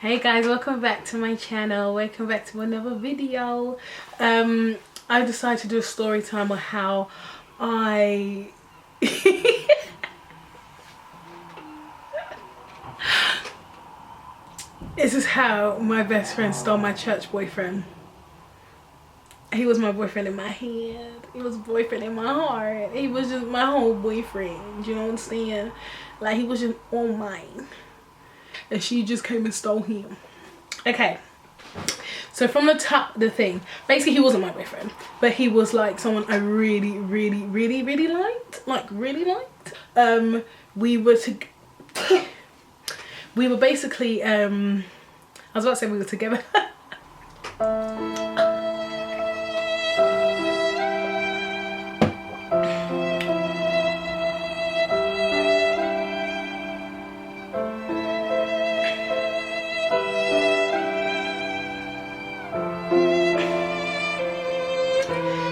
Hey guys, welcome back to my channel. Welcome back to another video. I decided to do a story time on how I this is how my best friend stole my church boyfriend. He was my boyfriend in my head. He was boyfriend in my heart. He was just my whole boyfriend. You know what I'm saying? Like, he was just all mine. And she just came and stole him. Okay, so from the top, the thing, basically he wasn't my boyfriend, but he was like someone I really liked, like really liked. We were basically I was about to say we were together.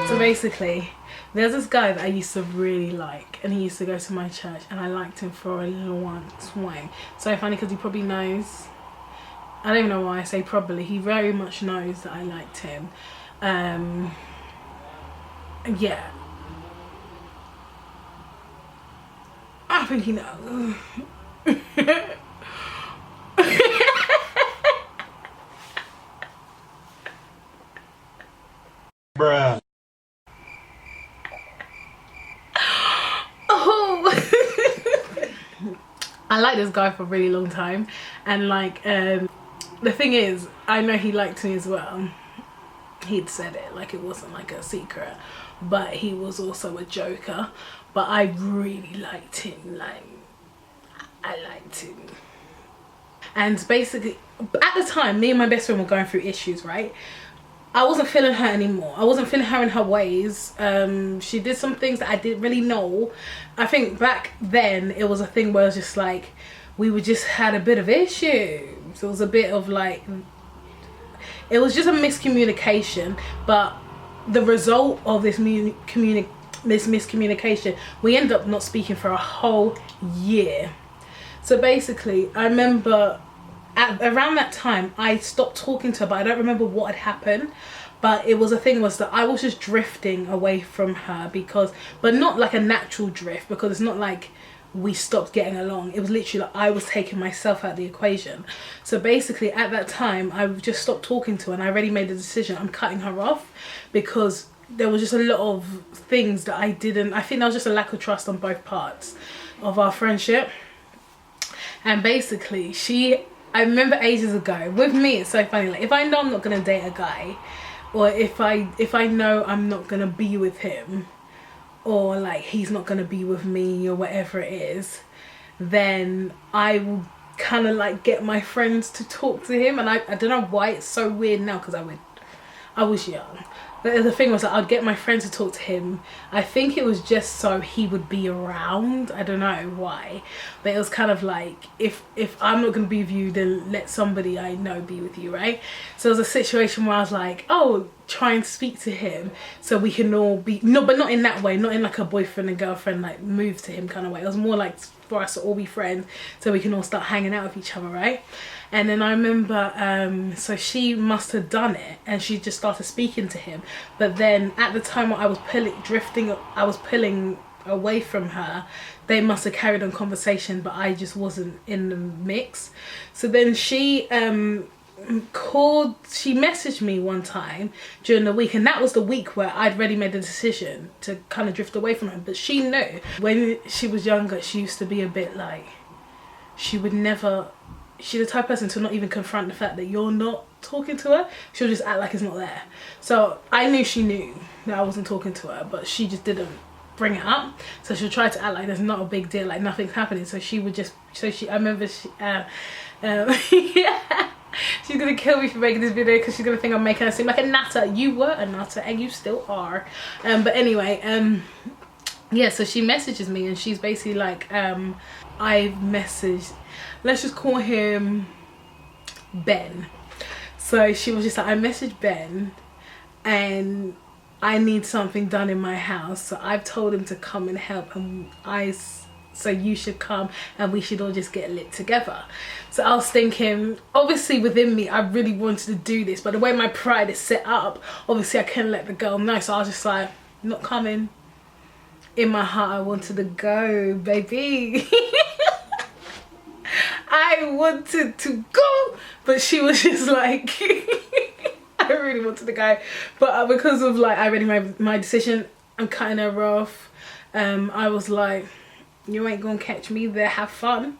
So basically, there's this guy that I used to really like, and he used to go to my church, and I liked him for a long time. So funny, because he probably knows, I don't even know why I say probably, he very much knows that I liked him. Yeah, I think he knows. Bruh. I liked this guy for a really long time, and like the thing is, I know he liked me as well. He'd said it, like it wasn't like a secret, but he was also a joker. But I really liked him, like I liked him. And basically at the time, me and my best friend were going through issues, right? I wasn't feeling her anymore. I wasn't feeling her in her ways. She did some things that I didn't really know. I think back then it was a thing where it was just like, we were just had a bit of issues. It was a bit of like, it was just a miscommunication. But the result of this miscommunication, we ended up not speaking for a whole year. So basically, I remember around that time I stopped talking to her, but I don't remember what had happened. But it was a thing was that I was just drifting away from her, but not like a natural drift, because it's not like we stopped getting along. It was literally like I was taking myself out of the equation. So basically at that time I just stopped talking to her, and I already made the decision I'm cutting her off, because there was just a lot of things that I think there was just a lack of trust on both parts of our friendship. And basically I remember ages ago, with me it's so funny, like if I know I'm not gonna date a guy, or if I know I'm not gonna be with him, or like he's not gonna be with me, or whatever it is, then I will kind of like get my friends to talk to him. And I don't know why it's so weird now, because I was young. But the thing was that I'd get my friend to talk to him. I think it was just so he would be around. I don't know why. But it was kind of like, if I'm not going to be with you, then let somebody I know be with you, right? So it was a situation where I was like, oh, try and speak to him so we can all be, no, but not in that way, not in like a boyfriend and girlfriend, like move to him kind of way. It was more like for us to all be friends so we can all start hanging out with each other, right? And then I remember, so she must have done it, and she just started speaking to him. But then at the time when I was pulling away from her, they must have carried on conversation, but I just wasn't in the mix. So then she messaged me one time during the week, and that was the week where I'd already made the decision to kind of drift away from her. But she knew when she was younger, she used to be a bit like, she's the type of person to not even confront the fact that you're not talking to her. She'll just act like it's not there. So I knew she knew that I wasn't talking to her, but she just didn't bring it up. So she'll try to act like there's not a big deal, like nothing's happening. So she would just, I remember yeah, she's gonna kill me for making this video, because she's gonna think I'm making her seem like a nutter. You were a nutter and you still are. But anyway, yeah, so she messages me, and she's basically like, I messaged, let's just call him Ben. So she was just like, I messaged Ben and I need something done in my house, so I've told him to come and help, and so you should come and we should all just get lit together. So I was thinking, obviously within me I really wanted to do this, but the way my pride is set up, obviously I couldn't let the girl know. So I was just like, not coming. In my heart I wanted to go, baby. I wanted to go, but she was just like I really wanted to go, but because of like I already made my decision, I'm cutting her off. I was like, you ain't gonna catch me there, have fun.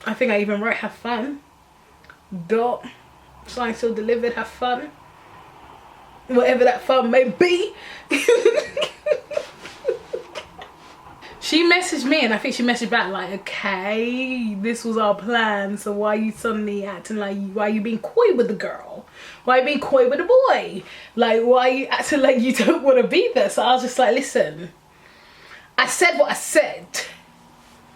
I think I even wrote have fun. Dot. Signed, still delivered, have fun. Whatever that fun may be. She messaged me and I think she messaged back like, okay, this was our plan, so why are you suddenly acting like why are you being coy with the girl? Why are you being coy with the boy? Like, why are you acting like you don't want to be there? So I was just like, listen, I said what I said.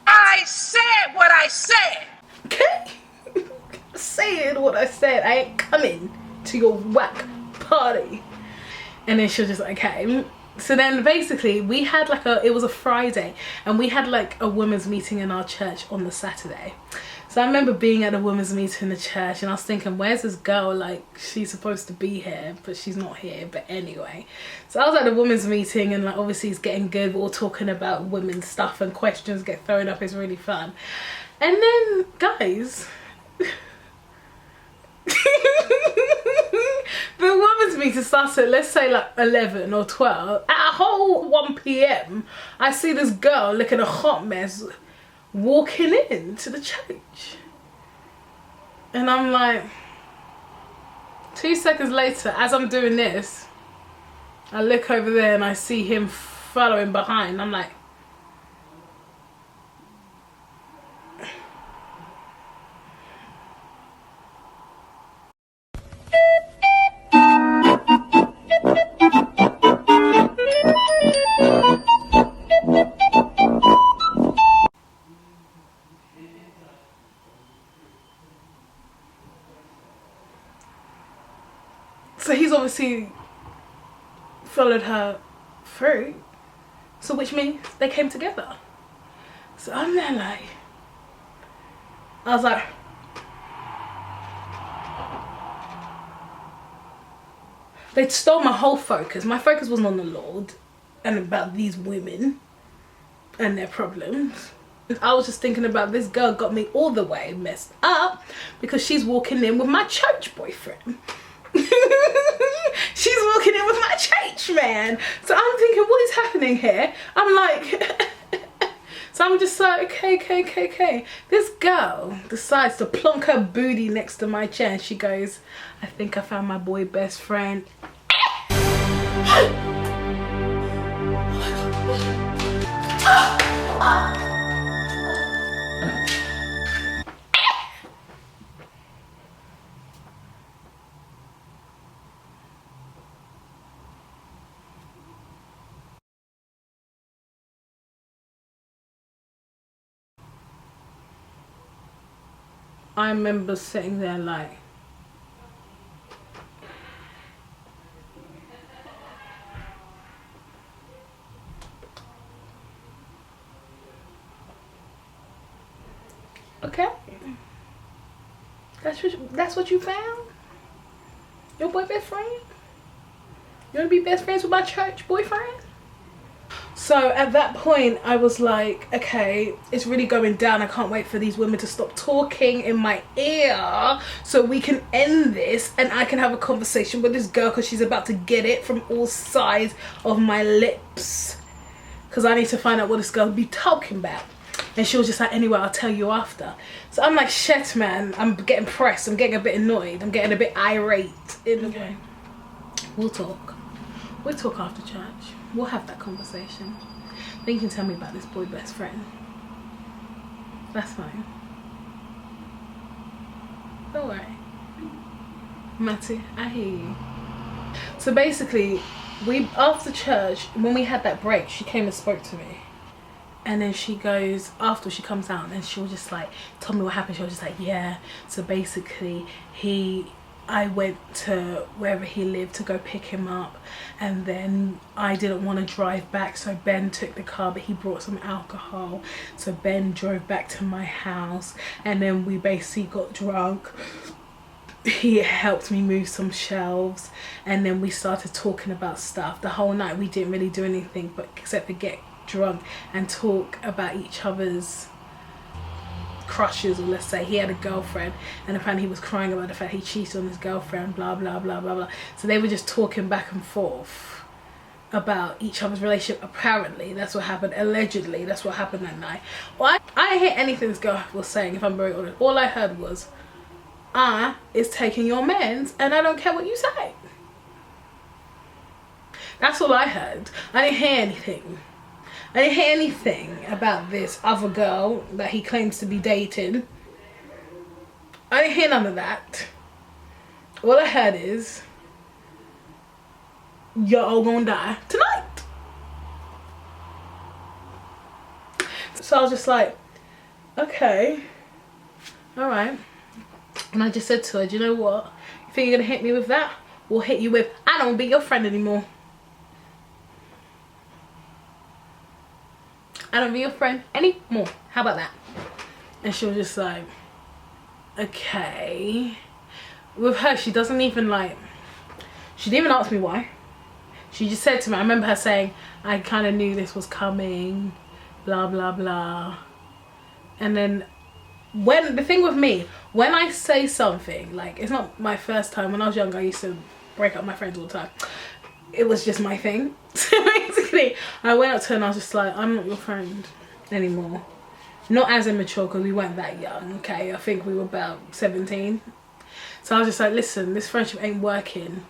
I said what I said. Okay? I said what I said. I ain't coming to your whack party. And then she was just like, okay. So then basically we had like it was a Friday and we had like a women's meeting in our church on the Saturday. So I remember being at a women's meeting in the church and I was thinking, where's this girl? Like, she's supposed to be here, but she's not here. But anyway, so I was at the women's meeting and like obviously it's getting good. We're all talking about women's stuff and questions get thrown up. It's really fun. And then, guys, the women's meeting starts at, let's say, like 11 or 12. At a whole 1 p.m, I see this girl looking a hot mess walking into the church. And I'm like, 2 seconds later, as I'm doing this, I look over there and I see him following behind. I'm like, so he's obviously followed her through. So which means they came together. So I'm there like, I was like, they stole my whole focus. My focus wasn't on the Lord and about these women and their problems. I was just thinking about this girl got me all the way messed up because she's walking in with my church boyfriend. She's walking in with my church man. So I'm thinking, what is happening here? I'm like, so I'm just like, okay. This girl decides to plonk her booty next to my chair and she goes, I think I found my boy best friend. I remember sitting there like, okay, that's what you found? Your boy best friend? You wanna be best friends with my church boyfriend? So at that point I was like, okay, it's really going down. I can't wait for these women to stop talking in my ear so we can end this and I can have a conversation with this girl because she's about to get it from all sides of my lips, because I need to find out what this girl be talking about. And she was just like, anyway, I'll tell you after. So I'm like, shit, man, I'm getting pressed, I'm getting a bit annoyed, I'm getting a bit irate in a way. We'll talk after church. We'll have that conversation. Then you can tell me about this boy best friend. That's fine. Don't worry. Matty, I hear you. So basically, after church, when we had that break, she came and spoke to me. And then she goes, after she comes out, and she was just like, told me what happened. She was just like, yeah, so basically he I went to wherever he lived to go pick him up, and then I didn't want to drive back, so Ben took the car, but he brought some alcohol, so Ben drove back to my house, and then we basically got drunk. He helped me move some shelves, and then we started talking about stuff. The whole night we didn't really do anything but except for get drunk and talk about each other's crushes, or let's say he had a girlfriend and apparently he was crying about the fact he cheated on his girlfriend, blah blah blah blah blah. So they were just talking back and forth about each other's relationship. Apparently that's what happened, allegedly that's what happened that night. Well, I didn't hear anything this girl was saying, if I'm very honest. All I heard was, is taking your meds and I don't care what you say. That's all I heard. I didn't hear anything. I didn't hear anything about this other girl that he claims to be dating. I didn't hear none of that. All I heard is, you're all gonna die tonight. So I was just like, okay, all right. And I just said to her, do you know what? You think you're gonna hit me with that? We'll hit you with, I don't want to be your friend anymore. I don't be your friend anymore. How about that? And she was just like, okay. With her, she doesn't even like, she didn't even ask me why. She just said to me, I remember her saying, I kind of knew this was coming, blah blah blah. And then when, the thing with me, when I say something, like, it's not my first time. When I was younger, I used to break up my friends all the time. It was just my thing. So basically, I went up to her and I was just like, I'm not your friend anymore. Not as immature, because we weren't that young, okay? I think we were about 17. So I was just like, listen, this friendship ain't working.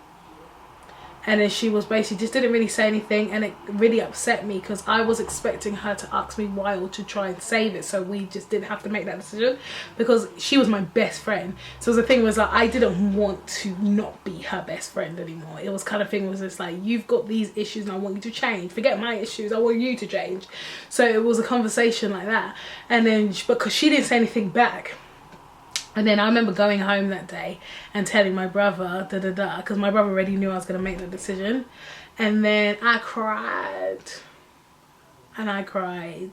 And then she was basically just didn't really say anything, and it really upset me because I was expecting her to ask me why or to try and save it, so we just didn't have to make that decision because she was my best friend. So the thing was like, I didn't want to not be her best friend anymore. It was kind of thing was just like, you've got these issues and I want you to change. Forget my issues, I want you to change. So it was a conversation like that. And then because she didn't say anything back. And then I remember going home that day and telling my brother, because my brother already knew I was going to make the decision. And then I cried. And I cried.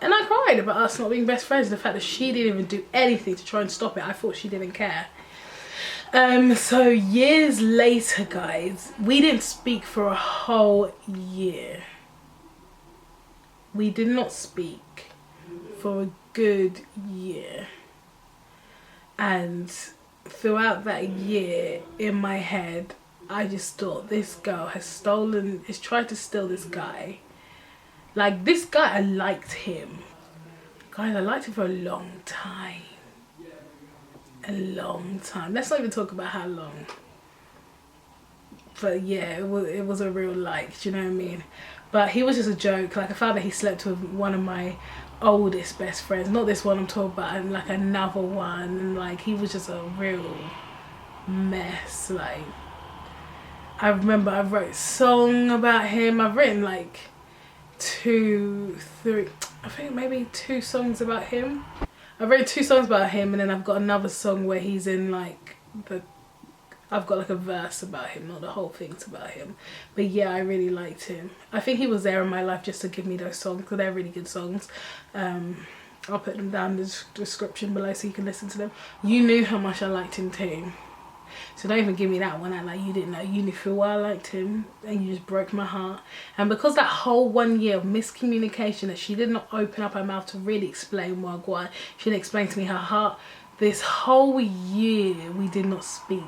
And I cried about us not being best friends. The fact that she didn't even do anything to try and stop it. I thought she didn't care. So years later, guys, we didn't speak for a whole year. We did not speak for a good year. And throughout that year, in my head, I just thought, this girl has tried to steal this guy. Like, this guy, I liked him. Guys, I liked him for a long time. A long time. Let's not even talk about how long. But yeah, it was a real like, do you know what I mean? But he was just a joke. Like, I found that he slept with one of my oldest best friends, not this one I'm talking about, and like another one, and like he was just a real mess. Like, I remember I wrote a song about him. I've written like 2, 3, I think maybe 2 songs about him. I've written 2 songs about him, and then I've got another song where he's in like I've got like a verse about him, not the whole thing's about him. But yeah, I really liked him. I think he was there in my life just to give me those songs, because they're really good songs. I'll put them down in the description below so you can listen to them. You knew how much I liked him too. So don't even give me that one out like you didn't know. You knew for why I liked him, and you just broke my heart. And because that whole 1 year of miscommunication, that she did not open up her mouth to really explain why, she didn't explain to me her heart. This whole year we did not speak.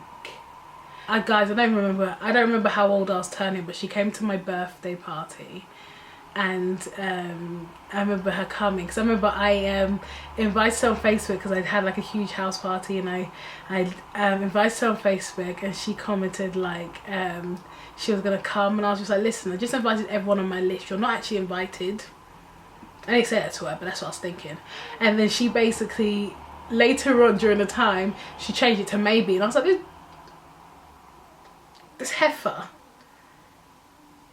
Guys, I don't remember how old I was turning, but she came to my birthday party, and I remember her coming, because I remember I invited her on Facebook, because I'd had like a huge house party, and I invited her on Facebook, and she commented like she was gonna come, and I was just like, listen, I just invited everyone on my list, you're not actually invited. I didn't say that to her, but that's what I was thinking. And then she basically later on during the time, she changed it to maybe, and I was like, this heifer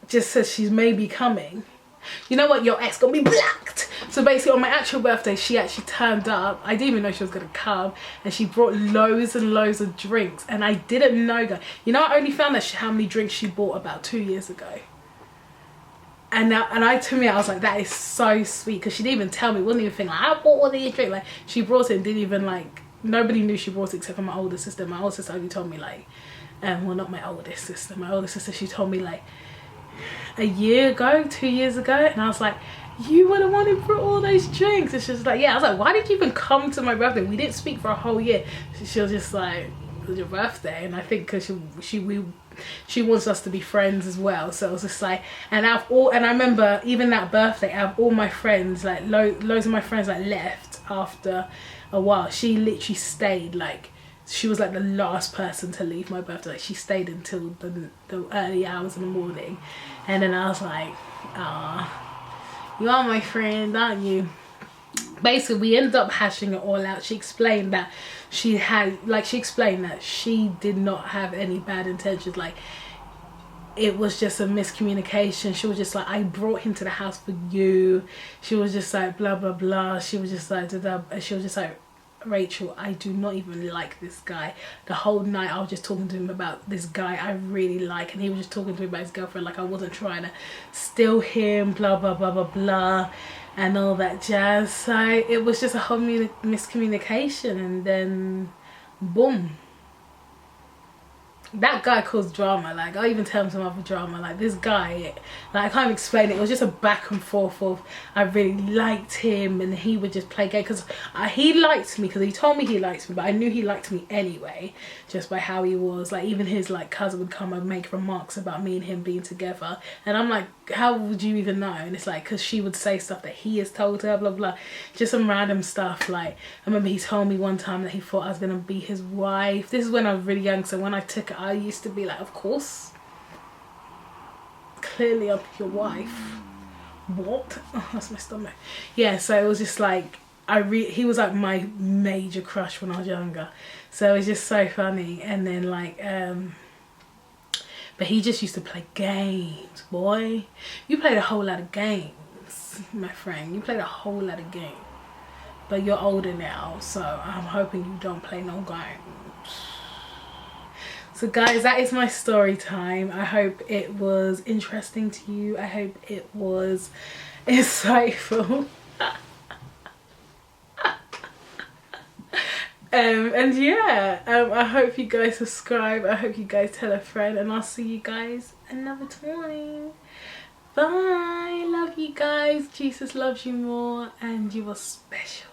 just says she's maybe coming. you know what, your ex got me blocked. So basically on my actual birthday, she actually turned up. I didn't even know she was gonna come, and she brought loads and loads of drinks, and I didn't know that. You know, I only found out how many drinks she bought about 2 years ago. And to me, I was like, that is so sweet, because she didn't even tell me. It wasn't even think like, I bought all these drinks. Like, she brought it and didn't even like, nobody knew she brought it except for my older sister. My older sister only told me like, well, not my oldest sister. My older sister, she told me like a year ago, 2 years ago, and I was like, you were the one who brought all those drinks. And she was like, yeah. I was like, why did you even come to my birthday? We didn't speak for a whole year. She was just like, it was your birthday. And I think because she wants us to be friends as well. So it was just like, and I remember even that birthday, out of all my friends, like loads of my friends like left after a while. She literally stayed. Like, she was like the last person to leave my birthday. Like, she stayed until the early hours in the morning. And then I was like, ah, you are my friend, aren't you? Basically, we ended up hashing it all out. She explained that she did not have any bad intentions. Like, it was just a miscommunication. She was just like, I brought him to the house for you. She was just like, blah blah blah. She was just like, she was just like, Rachel, I do not even like this guy. The whole night I was just talking to him about this guy I really like, and he was just talking to me about his girlfriend. Like, I wasn't trying to steal him, blah blah blah blah blah, and all that jazz. So it was just a whole miscommunication, and then boom, that guy caused drama. Like, I'll even tell him some other drama. Like, this guy, like, I can't even explain it. It was just a back and forth of, I really liked him, and he would just play gay, because he liked me, because he told me he liked me, but I knew he liked me anyway, just by how he was. Like, even his like cousin would come and make remarks about me and him being together, and I'm like, how would you even know? And it's like, because she would say stuff that he has told her, blah blah, just some random stuff. Like, I remember he told me one time that he thought I was gonna be his wife. This is when I was really young, so when I took it, I used to be like, of course, clearly I'm your wife. What? Oh, that's my stomach. Yeah, so it was just like, he was like my major crush when I was younger, so it was just so funny. And then like but he just used to play games, boy. You played a whole lot of games, my friend. You played a whole lot of games, but you're older now, so I'm hoping you don't play no games. So guys, that is my story time. I hope it was interesting to you. I hope it was insightful. And yeah, I hope you guys subscribe. I hope you guys tell a friend, and I'll see you guys another time. Bye. Love you guys. Jesus loves you more, and you are special.